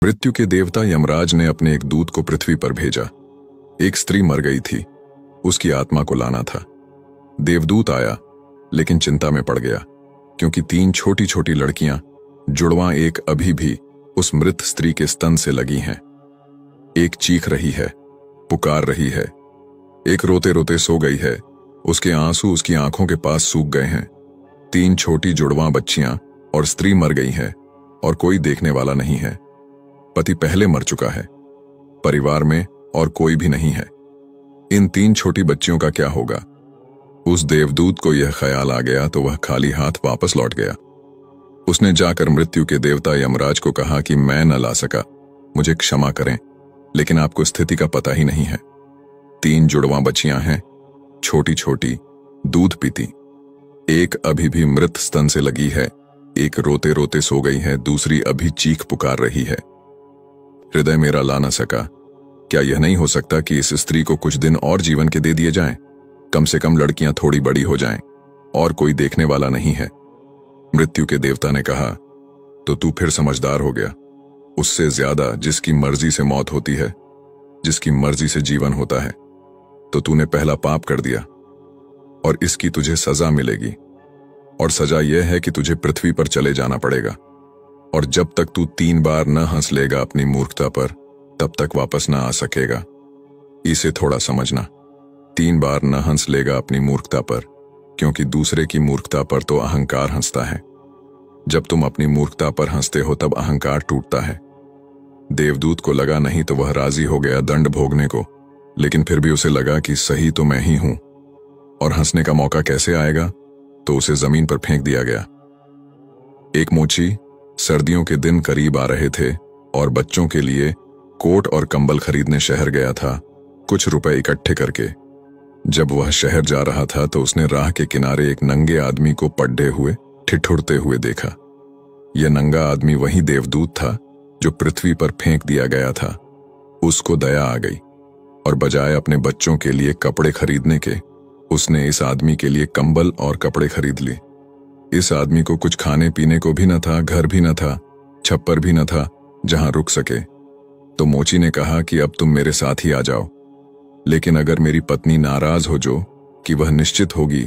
मृत्यु के देवता यमराज ने अपने एक दूत को पृथ्वी पर भेजा। एक स्त्री मर गई थी, उसकी आत्मा को लाना था। देवदूत आया, लेकिन चिंता में पड़ गया, क्योंकि 3 छोटी छोटी लड़कियां, जुड़वां एक अभी भी उस मृत स्त्री के स्तन से लगी हैं। एक चीख रही है, पुकार रही है, एक रोते रोते सो गई है, उसके आंसू उसकी आंखों के पास सूख गए हैं। 3 छोटी जुड़वां बच्चियां और स्त्री मर गई है, और कोई देखने वाला नहीं है। पति पहले मर चुका है, परिवार में और कोई भी नहीं है। इन 3 छोटी बच्चियों का क्या होगा? उस देवदूत को यह ख्याल आ गया तो वह खाली हाथ वापस लौट गया। उसने जाकर मृत्यु के देवता यमराज को कहा कि मैं न ला सका, मुझे क्षमा करें, लेकिन आपको स्थिति का पता ही नहीं है। 3 जुड़वां बच्चियां हैं, छोटी छोटी, दूध पीती। एक अभी भी मृत स्तन से लगी है, एक रोते रोते सो गई है, दूसरी अभी चीख पुकार रही है। हृदय मेरा ला न सका। क्या यह नहीं हो सकता कि इस स्त्री को कुछ दिन और जीवन के दे दिए जाएं? कम से कम लड़कियां थोड़ी बड़ी हो जाएं, और कोई देखने वाला नहीं है। मृत्यु के देवता ने कहा, तो तू फिर समझदार हो गया। उससे ज्यादा जिसकी मर्जी से मौत होती है, जिसकी मर्जी से जीवन होता है, तो तूने पहला पाप कर दिया, और इसकी तुझे सजा मिलेगी। और सजा यह है कि तुझे पृथ्वी पर चले जाना पड़ेगा, और जब तक तू 3 बार न हंस लेगा अपनी मूर्खता पर, तब तक वापस न आ सकेगा। इसे थोड़ा समझना। 3 बार न हंस लेगा अपनी मूर्खता पर, क्योंकि दूसरे की मूर्खता पर तो अहंकार हंसता है। जब तुम अपनी मूर्खता पर हंसते हो तब अहंकार टूटता है। देवदूत को लगा नहीं तो वह राजी हो गया दंड भोगने को, लेकिन फिर भी उसे लगा कि सही तो मैं ही हूं, और हंसने का मौका कैसे आएगा, तो उसे जमीन पर फेंक दिया गया। एक मोची सर्दियों के दिन करीब आ रहे थे और बच्चों के लिए कोट और कंबल खरीदने शहर गया था, कुछ रुपए इकट्ठे करके। जब वह शहर जा रहा था तो उसने राह के किनारे एक नंगे आदमी को पड्डे हुए ठिठुरते हुए देखा। यह नंगा आदमी वही देवदूत था जो पृथ्वी पर फेंक दिया गया था। उसको दया आ गई, और बजाय अपने बच्चों के लिए कपड़े खरीदने के, उसने इस आदमी के लिए कंबल और कपड़े खरीद लिए। इस आदमी को कुछ खाने पीने को भी न था, घर भी न था, छप्पर भी न था जहां रुक सके। तो मोची ने कहा कि अब तुम मेरे साथ ही आ जाओ, लेकिन अगर मेरी पत्नी नाराज हो जो कि वह निश्चित होगी,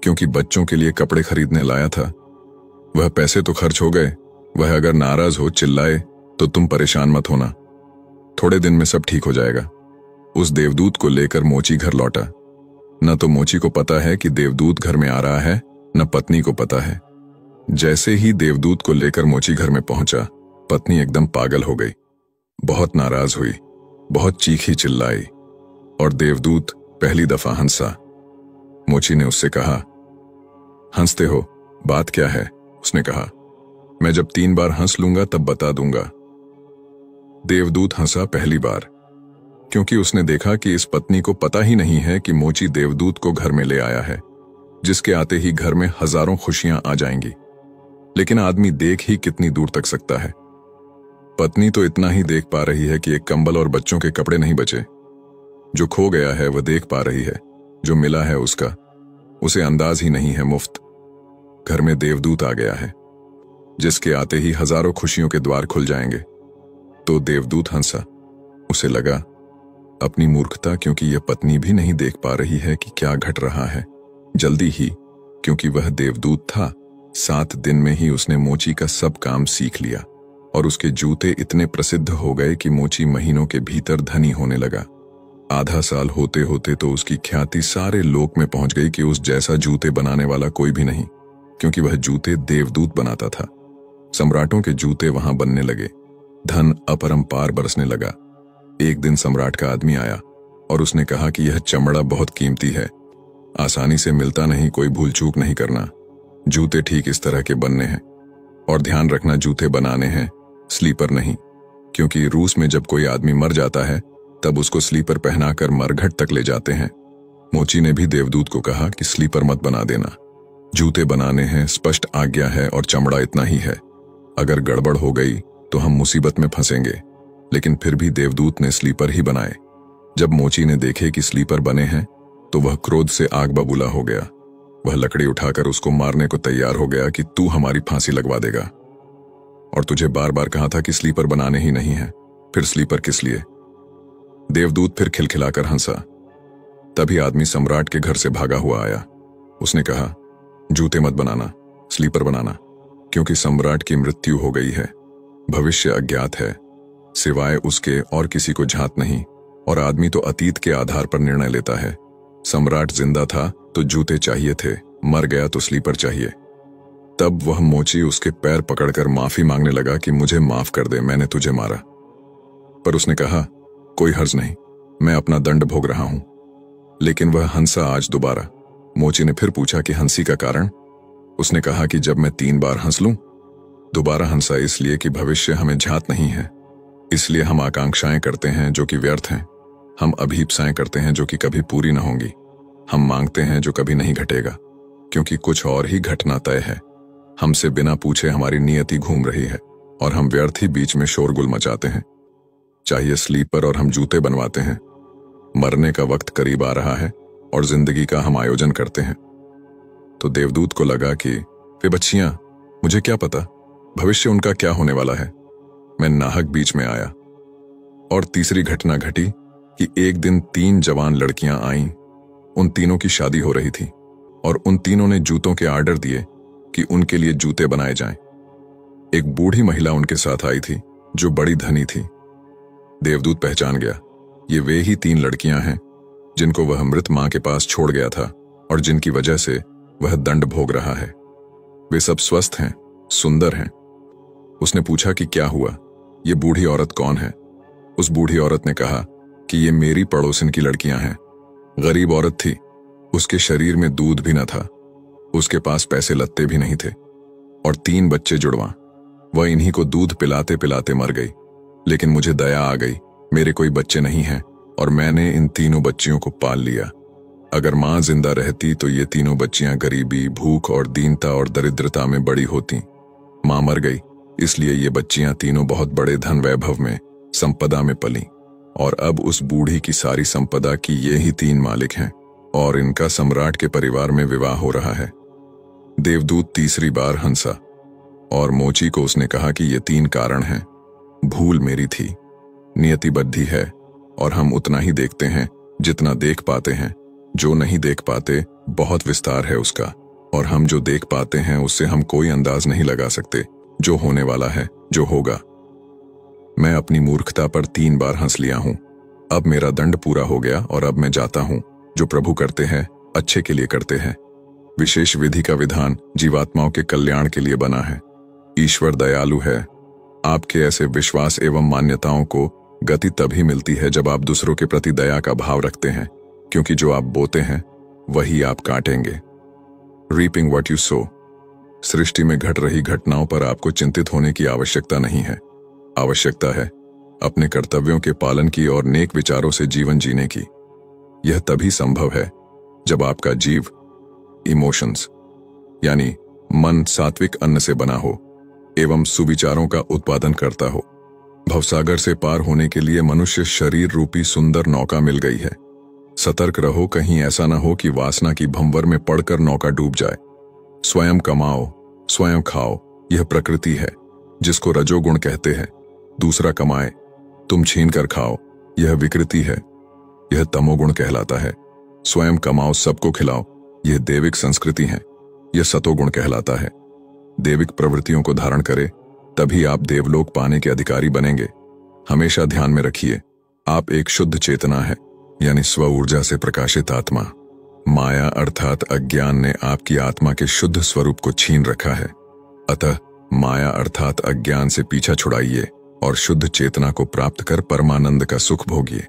क्योंकि बच्चों के लिए कपड़े खरीदने लाया था। वह पैसे तो खर्च हो गए, वह अगर नाराज हो, चिल्लाए, तो तुम परेशान मत होना, थोड़े दिन में सब ठीक हो जाएगा। उस देवदूत को लेकर मोची घर लौटा। न तो मोची को पता है कि देवदूत घर में आ रहा है, न पत्नी को पता है। जैसे ही देवदूत को लेकर मोची घर में पहुंचा, पत्नी एकदम पागल हो गई, बहुत नाराज हुई, बहुत चीखी चिल्लाई, और देवदूत पहली दफा हंसा। मोची ने उससे कहा, हंसते हो, बात क्या है? उसने कहा, मैं जब 3 बार हंस लूंगा तब बता दूंगा। देवदूत हंसा पहली बार, क्योंकि उसने देखा कि इस पत्नी को पता ही नहीं है कि मोची देवदूत को घर में ले आया है, जिसके आते ही घर में हजारों खुशियां आ जाएंगी। लेकिन आदमी देख ही कितनी दूर तक सकता है। पत्नी तो इतना ही देख पा रही है कि एक कंबल और बच्चों के कपड़े नहीं बचे। जो खो गया है वह देख पा रही है, जो मिला है उसका उसे अंदाज ही नहीं है। मुफ्त घर में देवदूत आ गया है, जिसके आते ही हजारों खुशियों के द्वार खुल जाएंगे। तो देवदूत हंसा। उसे लगा अपनी मूर्खता, क्योंकि यह पत्नी भी नहीं देख पा रही है कि क्या घट रहा है। जल्दी ही, क्योंकि वह देवदूत था, 7 दिन में ही उसने मोची का सब काम सीख लिया, और उसके जूते इतने प्रसिद्ध हो गए कि मोची महीनों के भीतर धनी होने लगा। आधा साल होते होते तो उसकी ख्याति सारे लोक में पहुंच गई कि उस जैसा जूते बनाने वाला कोई भी नहीं, क्योंकि वह जूते देवदूत बनाता था। सम्राटों के जूते वहां बनने लगे, धन अपरंपार बरसने लगा। एक दिन सम्राट का आदमी आया और उसने कहा कि यह चमड़ा बहुत कीमती है, आसानी से मिलता नहीं, कोई भूल चूक नहीं करना। जूते ठीक इस तरह के बनने हैं, और ध्यान रखना जूते बनाने हैं, स्लीपर नहीं, क्योंकि रूस में जब कोई आदमी मर जाता है तब उसको स्लीपर पहनाकर मरघट तक ले जाते हैं। मोची ने भी देवदूत को कहा कि स्लीपर मत बना देना, जूते बनाने हैं, स्पष्ट आज्ञा है, और चमड़ा इतना ही है। अगर गड़बड़ हो गई तो हम मुसीबत में फंसेंगे। लेकिन फिर भी देवदूत ने स्लीपर ही बनाए। जब मोची ने देखे कि स्लीपर बने हैं तो वह क्रोध से आग बबूला हो गया। वह लकड़ी उठाकर उसको मारने को तैयार हो गया कि तू हमारी फांसी लगवा देगा। और तुझे बार बार कहा था कि स्लीपर बनाने ही नहीं है, फिर स्लीपर किस लिए? देवदूत फिर खिलखिलाकर हंसा। तभी आदमी सम्राट के घर से भागा हुआ आया। उसने कहा, जूते मत बनाना, स्लीपर बनाना, क्योंकि सम्राट की मृत्यु हो गई है। भविष्य अज्ञात है, सिवाय उसके और किसी को झात नहीं, और आदमी तो अतीत के आधार पर निर्णय लेता है। सम्राट जिंदा था तो जूते चाहिए थे, मर गया तो स्लीपर चाहिए। तब वह मोची उसके पैर पकड़कर माफी मांगने लगा कि मुझे माफ कर दे, मैंने तुझे मारा। पर उसने कहा, कोई हर्ज नहीं, मैं अपना दंड भोग रहा हूं। लेकिन वह हंसा आज दोबारा। मोची ने फिर पूछा कि हंसी का कारण? उसने कहा कि जब मैं 3 बार हंस लूं। दोबारा हंसा इसलिए कि भविष्य हमें झात नहीं है, इसलिए हम आकांक्षाएं करते हैं जो कि व्यर्थ हैं। हम अभीप्साएं करते हैं जो कि कभी पूरी न होंगी। हम मांगते हैं जो कभी नहीं घटेगा, क्योंकि कुछ और ही घटना तय है। हमसे बिना पूछे हमारी नियति घूम रही है और हम व्यर्थ ही बीच में शोरगुल मचाते हैं। चाहिए स्लीपर और हम जूते बनवाते हैं। मरने का वक्त करीब आ रहा है और जिंदगी का हम आयोजन करते हैं। तो देवदूत को लगा कि वे बच्चियां, मुझे क्या पता भविष्य उनका क्या होने वाला है। मैं नाहक बीच में आया। और तीसरी घटना घटी कि एक दिन 3 जवान लड़कियां आईं। उन तीनों की शादी हो रही थी और उन तीनों ने जूतों के आर्डर दिए कि उनके लिए जूते बनाए जाएं। एक बूढ़ी महिला उनके साथ आई थी जो बड़ी धनी थी। देवदूत पहचान गया, ये वे ही 3 लड़कियां हैं जिनको वह मृत मां के पास छोड़ गया था और जिनकी वजह से वह दंड भोग रहा है। वे सब स्वस्थ हैं, सुंदर हैं। उसने पूछा कि क्या हुआ, ये बूढ़ी औरत कौन है? उस बूढ़ी औरत ने कहा कि ये मेरी पड़ोसिन की लड़कियां हैं। गरीब औरत थी, उसके शरीर में दूध भी न था, उसके पास पैसे लत्ते भी नहीं थे, और 3 बच्चे जुड़वा। वह इन्हीं को दूध पिलाते पिलाते मर गई। लेकिन मुझे दया आ गई, मेरे कोई बच्चे नहीं हैं और मैंने इन तीनों बच्चियों को पाल लिया। अगर मां जिंदा रहती तो ये तीनों बच्चियां गरीबी, भूख और दीनता और दरिद्रता में बड़ी होती। मां मर गई, इसलिए ये बच्चियां तीनों बहुत बड़े धन वैभव में, संपदा में पली, और अब उस बूढ़ी की सारी संपदा की ये ही 3 मालिक हैं और इनका सम्राट के परिवार में विवाह हो रहा है। देवदूत तीसरी बार हंसा और मोची को उसने कहा कि ये 3 कारण हैं। भूल मेरी थी, नियतिबद्धि है और हम उतना ही देखते हैं जितना देख पाते हैं। जो नहीं देख पाते बहुत विस्तार है उसका, और हम जो देख पाते हैं उससे हम कोई अंदाज नहीं लगा सकते जो होने वाला है, जो होगा। मैं अपनी मूर्खता पर 3 बार हंस लिया हूं। अब मेरा दंड पूरा हो गया और अब मैं जाता हूं। जो प्रभु करते हैं अच्छे के लिए करते हैं। विशेष विधि का विधान जीवात्माओं के कल्याण के लिए बना है। ईश्वर दयालु है। आपके ऐसे विश्वास एवं मान्यताओं को गति तभी मिलती है जब आप दूसरों के प्रति दया का भाव रखते हैं, क्योंकि जो आप बोते हैं वही आप काटेंगे। Reaping what you sow. सृष्टि में घट रही घटनाओं पर आपको चिंतित होने की आवश्यकता नहीं है। आवश्यकता है अपने कर्तव्यों के पालन की और नेक विचारों से जीवन जीने की। यह तभी संभव है जब आपका जीव, इमोशंस यानी मन, सात्विक अन्न से बना हो एवं सुविचारों का उत्पादन करता हो। भवसागर से पार होने के लिए मनुष्य शरीर रूपी सुंदर नौका मिल गई है। सतर्क रहो, कहीं ऐसा ना हो कि वासना की भंवर में पड़कर नौका डूब जाए। स्वयं कमाओ, स्वयं खाओ, यह प्रकृति है जिसको रजोगुण कहते हैं। दूसरा कमाए, तुम छीन कर खाओ, यह विकृति है, यह तमोगुण कहलाता है। स्वयं कमाओ, सबको खिलाओ, यह देविक संस्कृति है, यह सतोगुण कहलाता है। देविक प्रवृत्तियों को धारण करे तभी आप देवलोक पाने के अधिकारी बनेंगे। हमेशा ध्यान में रखिए, आप एक शुद्ध चेतना है, यानी स्व ऊर्जा से प्रकाशित आत्मा। माया अर्थात अज्ञान ने आपकी आत्मा के शुद्ध स्वरूप को छीन रखा है। अतः माया अर्थात अज्ञान से पीछा छुड़ाइए और शुद्ध चेतना को प्राप्त कर परमानंद का सुख भोगिए।